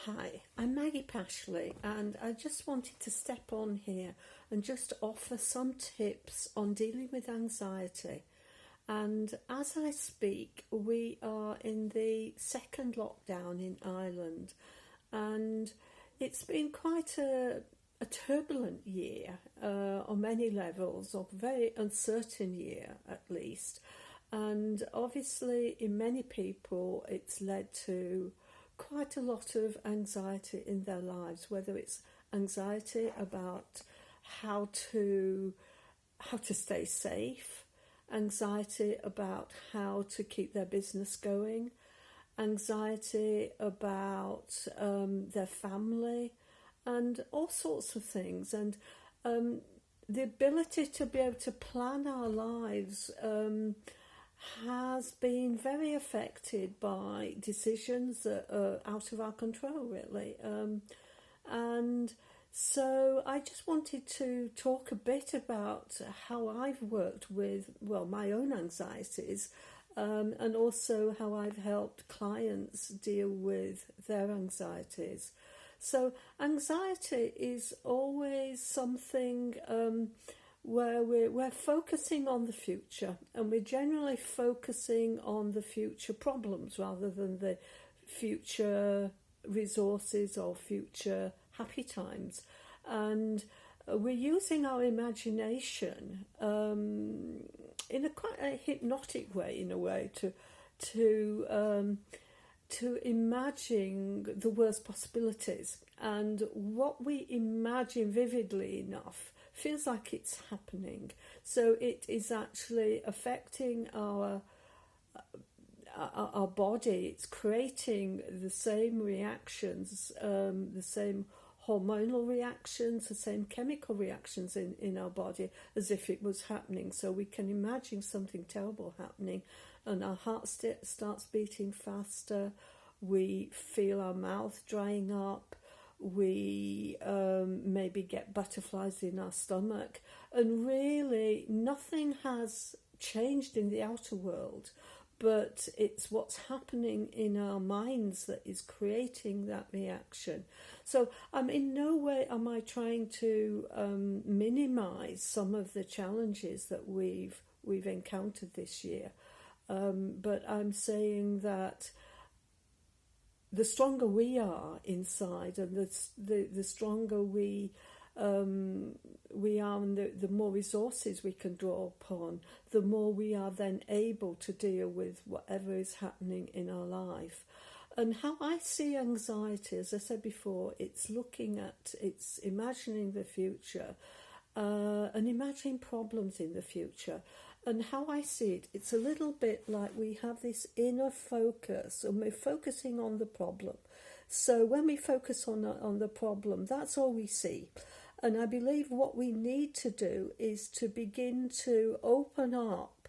Hi, I'm Maggie Pashley, and I just wanted to step on here and just offer some tips on dealing with anxiety. And as I speak, we are in the second lockdown in Ireland, and it's been quite a turbulent year on many levels, or very uncertain year at least. And obviously, in many people, it's led to quite a lot of anxiety in their lives, whether it's anxiety about how to how to stay safe, anxiety about how to keep their business going, anxiety about their family, and all sorts of things. And the ability to be able to plan our lives has been very affected by decisions that are out of our control, really. And so I just wanted to talk a bit about how I've worked with, well, my own anxieties, and also how I've helped clients deal with their anxieties. So anxiety is always something where we're focusing on the future, and we're generally focusing on the future problems rather than the future resources or future happy times. And we're using our imagination in a quite a hypnotic way, in a way, to imagine the worst possibilities. And what we imagine vividly enough feels like it's happening. So it is actually affecting our body. It's creating the same reactions, the same hormonal reactions, the same chemical reactions in our body as if it was happening. So we can imagine something terrible happening, and our heart starts beating faster. We feel our mouth drying up. We maybe get butterflies in our stomach, and really nothing has changed in the outer world, but it's what's happening in our minds that is creating that reaction. So in no way am I trying to minimize some of the challenges that we've encountered this year, but I'm saying that the stronger we are inside, and the stronger we are, and the more resources we can draw upon, the more we are then able to deal with whatever is happening in our life. And how I see anxiety, as I said before, it's imagining the future, and imagining problems in the future. And how I see it, it's a little bit like we have this inner focus, and we're focusing on the problem. So when we focus on the problem, that's all we see. And I believe what we need to do is to begin to open up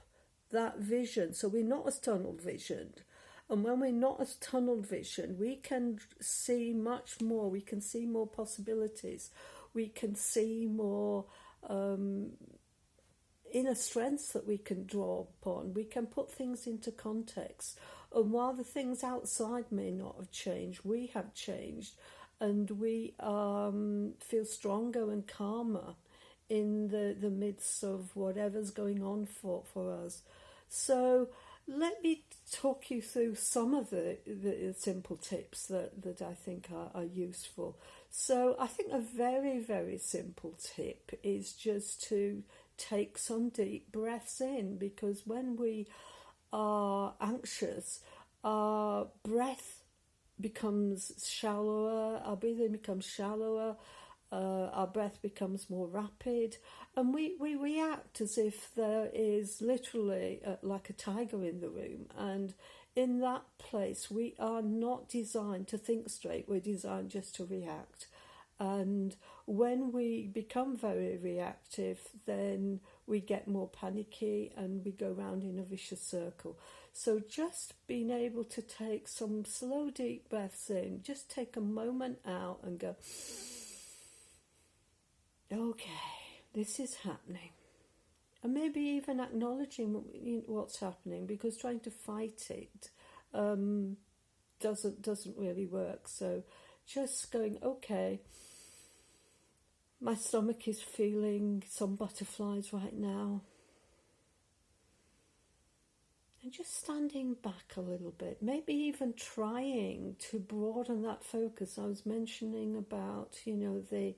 that vision. So we're not as tunnel visioned. And when we're not as tunnel visioned, we can see much more. We can see more possibilities. We can see more inner strengths that we can draw upon. We can put things into context. And while the things outside may not have changed, we have changed. And we feel stronger and calmer in the midst of whatever's going on for us. So let me talk you through some of the simple tips that I think are useful. So I think a very, very simple tip is just to take some deep breaths in, because when we are anxious, our breath becomes shallower, our breathing becomes shallower, our breath becomes more rapid, and we react as if there is literally like a tiger in the room. And in that place, we are not designed to think straight, we're designed just to react. And when we become very reactive, then we get more panicky and we go round in a vicious circle. So just being able to take some slow, deep breaths in, just take a moment out and go, okay, this is happening. And maybe even acknowledging what's happening, because trying to fight it doesn't really work. So just going, okay, my stomach is feeling some butterflies right now. And just standing back a little bit, maybe even trying to broaden that focus. I was mentioning about, the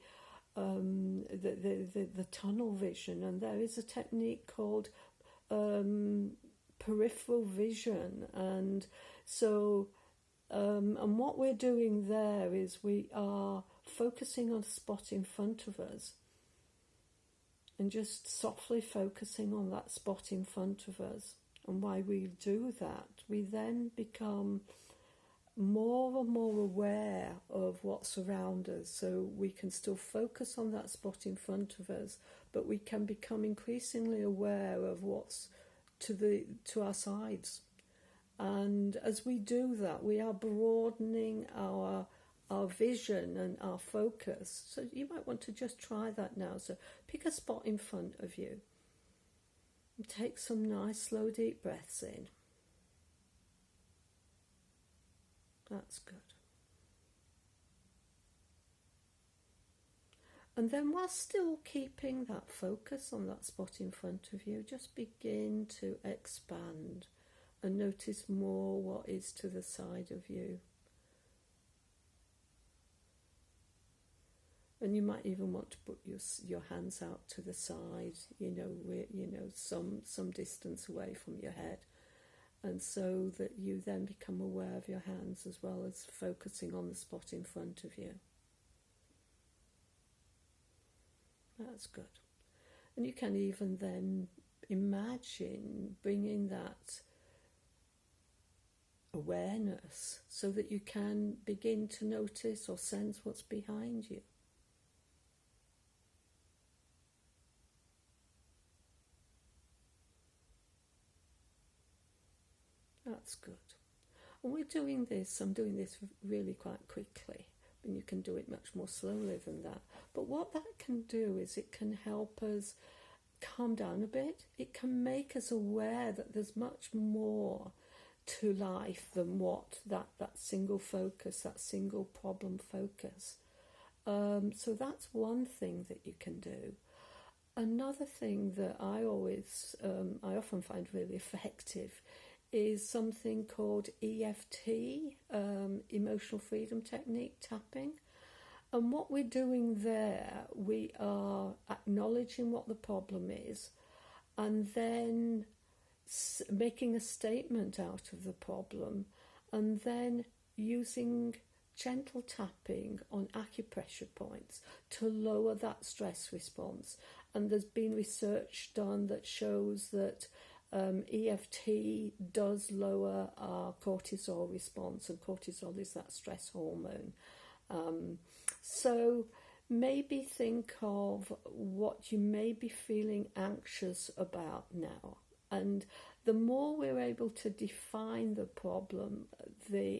tunnel vision, and there is a technique called peripheral vision, and so and what we're doing there is we are focusing on a spot in front of us and just softly focusing on that spot in front of us. And while we do that, we then become more and more aware of what's around us, so we can still focus on that spot in front of us, but we can become increasingly aware of what's to our sides. And as we do that, we are broadening our vision and our focus. So you might want to just try that now. So pick a spot in front of you and take some nice slow deep breaths in. That's good. And then, while still keeping that focus on that spot in front of you, just begin to expand and notice more what is to the side of you. And you might even want to put your hands out to the side, some distance away from your head, and so that you then become aware of your hands as well as focusing on the spot in front of you. That's good. And you can even then imagine bringing that awareness so that you can begin to notice or sense what's behind you. That's good. And I'm doing this really quite quickly, and you can do it much more slowly than that. But what that can do is it can help us calm down a bit. It can make us aware that there's much more to life than what that single focus, that single problem focus. So that's one thing that you can do. Another thing that I often find really effective is something called EFT, Emotional Freedom Technique, tapping. And what we're doing there, we are acknowledging what the problem is and then making a statement out of the problem, and then using gentle tapping on acupressure points to lower that stress response. And there's been research done that shows that EFT does lower our cortisol response, and cortisol is that stress hormone. So maybe think of what you may be feeling anxious about now, and the more we're able to define the problem, the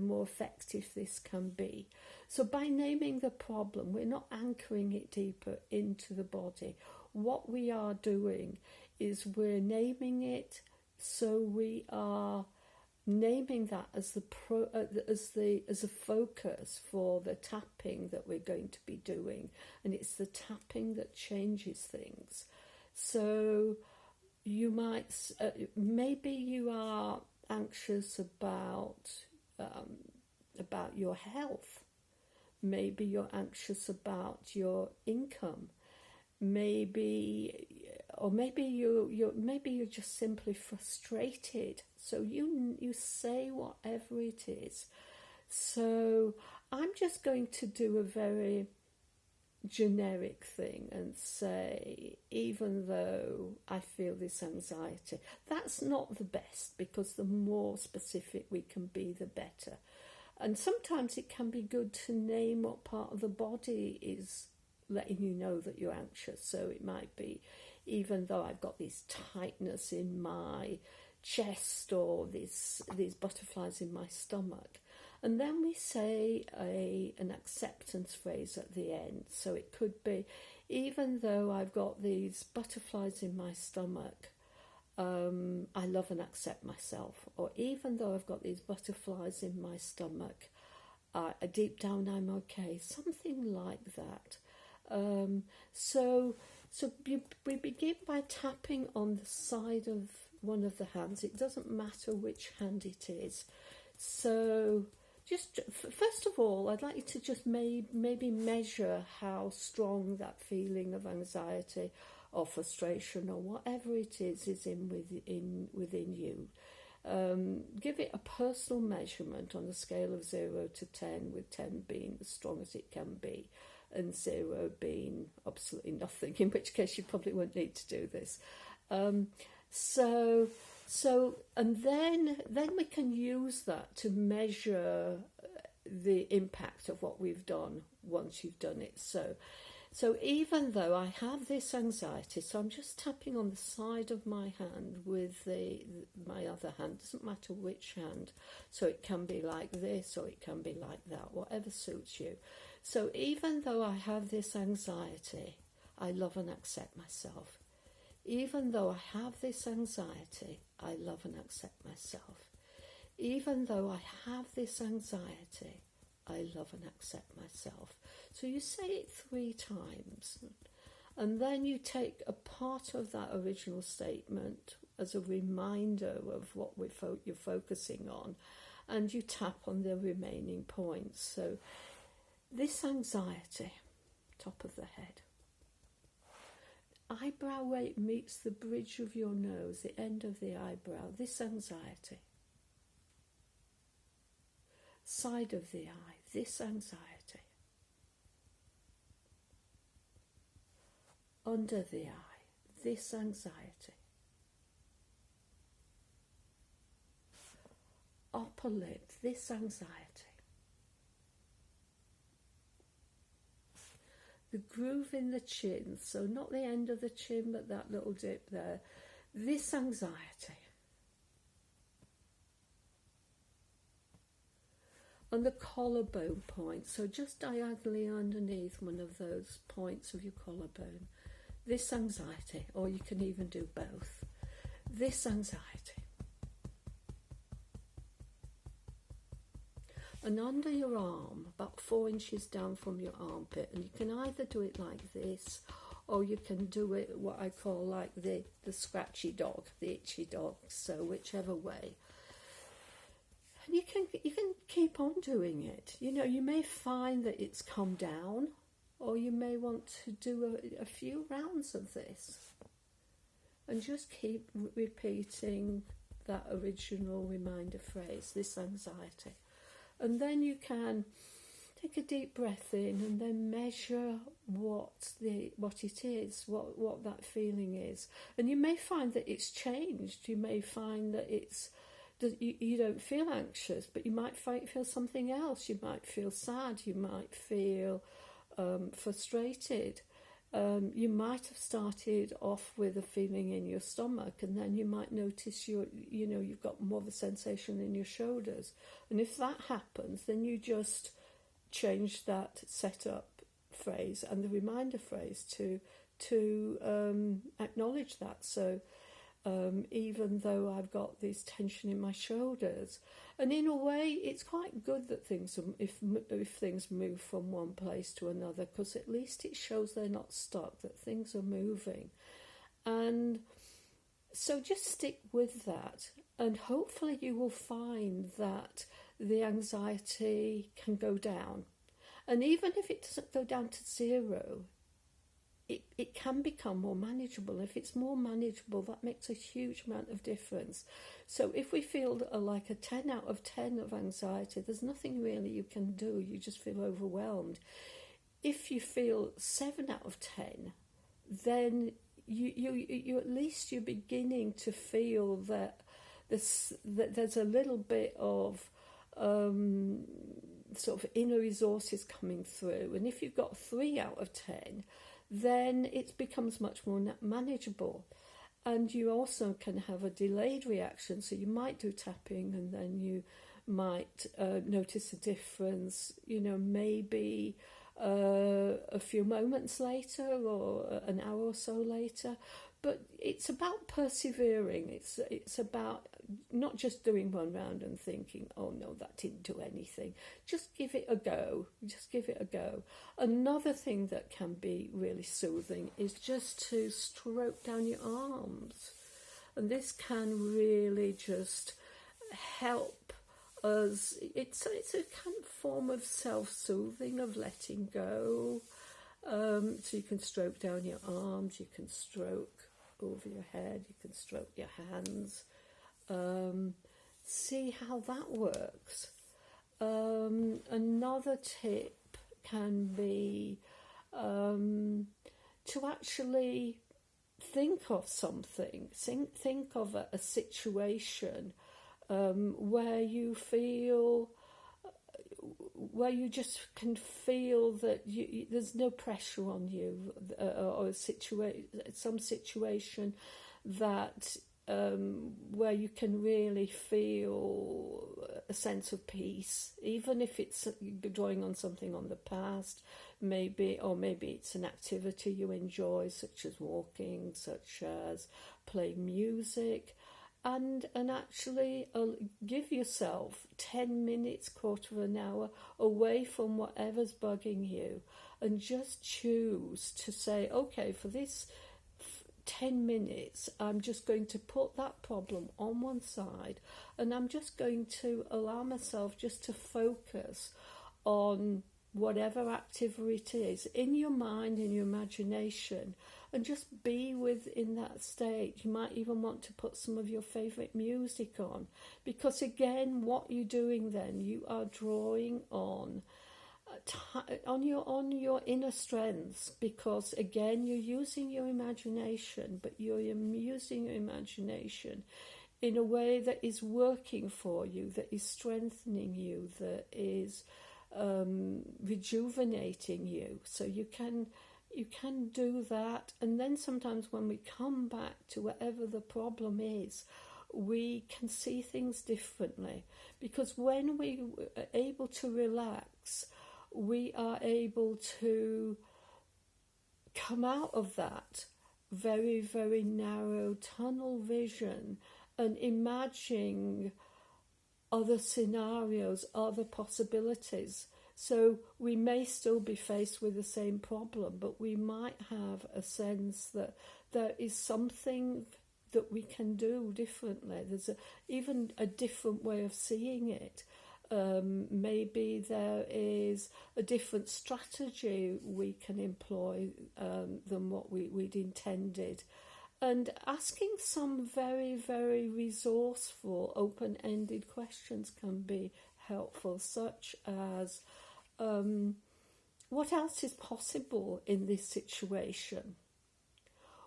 more effective this can be. So by naming the problem, we're not anchoring it deeper into the body. What we are doing is we're naming it, so we are naming that as a focus for the tapping that we're going to be doing, and it's the tapping that changes things. So you might maybe you are anxious about your health. Maybe you're anxious about your income. Maybe you're just simply frustrated. So you say whatever it is. So I'm just going to do a very generic thing and say, even though I feel this anxiety, that's not the best, because the more specific we can be, the better. And sometimes it can be good to name what part of the body is letting you know that you're anxious. So it might be, even though I've got this tightness in my chest or these butterflies in my stomach. And then we say an acceptance phrase at the end. So it could be, even though I've got these butterflies in my stomach, I love and accept myself. Or even though I've got these butterflies in my stomach, deep down I'm okay, something like that. So we begin by tapping on the side of one of the hands. It doesn't matter which hand it is. So just first of all, I'd like you to just maybe measure how strong that feeling of anxiety or frustration or whatever it is within you. Give it a personal measurement on a scale of 0 to 10, with 10 being as strong as it can be and 0 being absolutely nothing, in which case you probably won't need to do this. And then we can use that to measure the impact of what we've done once you've done it. So even though I have this anxiety, so I'm just tapping on the side of my hand with my other hand, doesn't matter which hand, so it can be like this or it can be like that, whatever suits you. So even though I have this anxiety, I love and accept myself. Even though I have this anxiety, I love and accept myself. Even though I have this anxiety, I love and accept myself. So you say it 3 times, and then you take a part of that original statement as a reminder of what you're focusing on, and you tap on the remaining points. So this anxiety, top of the head. Eyebrow rate meets the bridge of your nose, the end of the eyebrow. This anxiety. Side of the eye. This anxiety. Under the eye. This anxiety. Upper lip. This anxiety. The groove in the chin, so not the end of the chin, but that little dip there. This anxiety. And the collarbone point, so just diagonally underneath one of those points of your collarbone. This anxiety, or you can even do both. This anxiety. And under your arm, about 4 inches down from your armpit, and you can either do it like this, or you can do it what I call like the scratchy dog, the itchy dog, so whichever way. And you can keep on doing it. You know, you may find that it's come down, or you may want to do a few rounds of this. And just keep repeating that original reminder phrase, this anxiety. And then you can take a deep breath in and then measure what it is, what that feeling is. And you may find that it's changed. You may find that you don't feel anxious, but you might feel something else. You might feel sad. You might feel frustrated. You might have started off with a feeling in your stomach, and then you might notice you've got more of a sensation in your shoulders. And if that happens, then you just change that setup phrase and the reminder phrase to acknowledge that. So even though I've got this tension in my shoulders, and in a way it's quite good that if things move from one place to another, because at least it shows they're not stuck, that things are moving. And so just stick with that, and hopefully you will find that the anxiety can go down. And even if it doesn't go down to 0, it can become more manageable. If it's more manageable, that makes a huge amount of difference. So if we feel like a 10 out of 10 of anxiety, there's nothing really you can do. You just feel overwhelmed. If you feel 7 out of 10, then you at least you're beginning to feel that there's a little bit of sort of inner resources coming through. And if you've got 3 out of 10, then it becomes much more manageable. And you also can have a delayed reaction. So you might do tapping, and then you might notice a difference, maybe a few moments later or an hour or so later. But it's about persevering. It's about not just doing one round and thinking, oh no, that didn't do anything. Just give it a go. Just give it a go. Another thing that can be really soothing is just to stroke down your arms. And this can really just help us. It's a kind of form of self-soothing, of letting go. So you can stroke down your arms, you can stroke over your head, you can stroke your hands. See how that works. Another tip can be to actually think of something, think of a situation where you feel, where you just can feel that there's no pressure on you, or some situation that where you can really feel a sense of peace, even if it's drawing on something on the past, maybe it's an activity you enjoy, such as walking, such as playing music. And actually give yourself 10 minutes, quarter of an hour away from whatever's bugging you, and just choose to say, okay, for this 10 minutes, I'm just going to put that problem on one side, and I'm just going to allow myself just to focus on whatever activity it is in your mind, in your imagination, and just be within that state. You might even want to put some of your favourite music on, because again, what you're doing then, you are drawing on your inner strengths, because again, you're using your imagination, but you're using your imagination in a way that is working for you, that is strengthening you, that is rejuvenating you. So you can do that. And then sometimes when we come back to whatever the problem is, we can see things differently, because when we are able to relax, we are able to come out of that very, very narrow tunnel vision and imagine other scenarios, other possibilities. So we may still be faced with the same problem, but we might have a sense that there is something that we can do differently. There's even a different way of seeing it. Maybe there is a different strategy we can employ than what we'd intended. And asking some very, very resourceful, open-ended questions can be helpful, such as, what else is possible in this situation?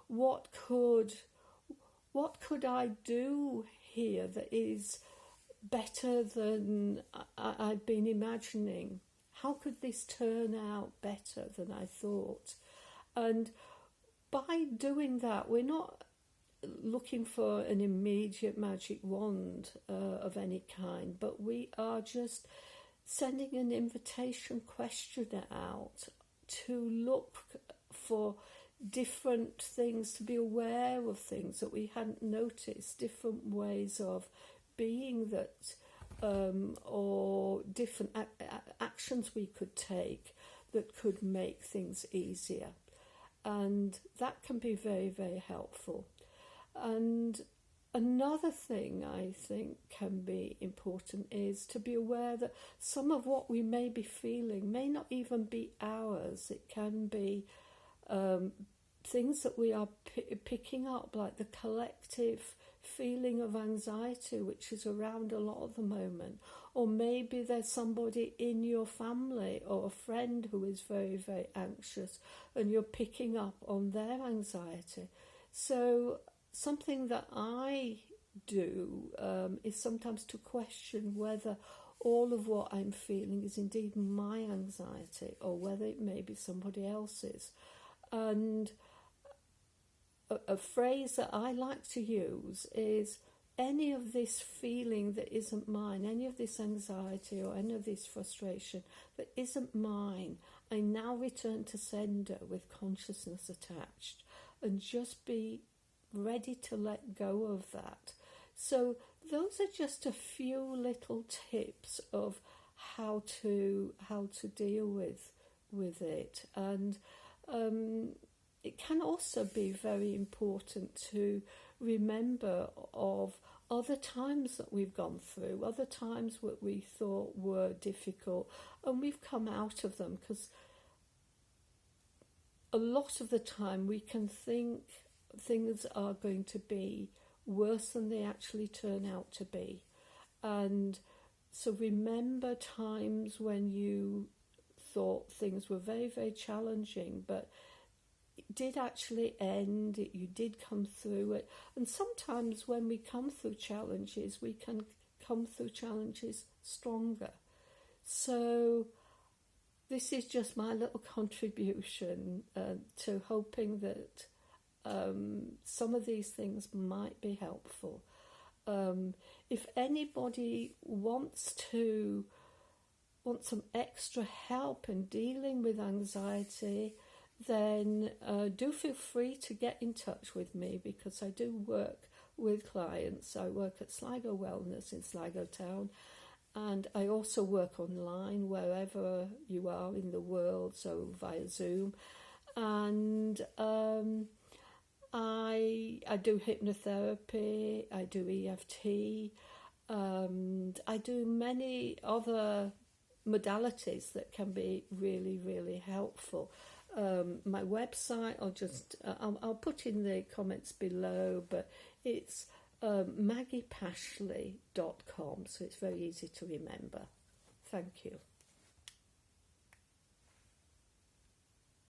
What could I do here that is better than I'd been imagining? How could this turn out better than I thought? And by doing that, we're not looking for an immediate magic wand of any kind, but we are just sending an invitation questionnaire out to look for different things, to be aware of things that we hadn't noticed, different ways of being that, or different actions we could take that could make things easier. And that can be very, very helpful. And another thing I think can be important is to be aware that some of what we may be feeling may not even be ours. It can be things that we are picking up, like the collective feeling of anxiety which is around a lot at the moment. Or maybe there's somebody in your family or a friend who is very, very anxious, and you're picking up on their anxiety. So something that I do is sometimes to question whether all of what I'm feeling is indeed my anxiety, or whether it may be somebody else's. And a phrase that I like to use is, any of this feeling that isn't mine, any of this anxiety or any of this frustration that isn't mine, I now return to sender with consciousness attached, and just be ready to let go of that. So those are just a few little tips of how to deal with it. And it can also be very important to remember of other times that we've gone through, other times what we thought were difficult, and we've come out of them, because a lot of the time we can think things are going to be worse than they actually turn out to be. And so remember times when you thought things were very, very challenging, but it did actually end, you did come through it. And sometimes when we come through challenges, we can come through challenges stronger. So this is just my little contribution to hoping that some of these things might be helpful. If anybody wants some extra help in dealing with anxiety, then do feel free to get in touch with me, because I do work with clients. I work at Sligo Wellness in Sligo Town, and I also work online wherever you are in the world, so via Zoom. And I do hypnotherapy, I do EFT, I do many other modalities that can be really, really helpful. My website, I'll put in the comments below, but it's maggiepashley.com, so it's very easy to remember. Thank you.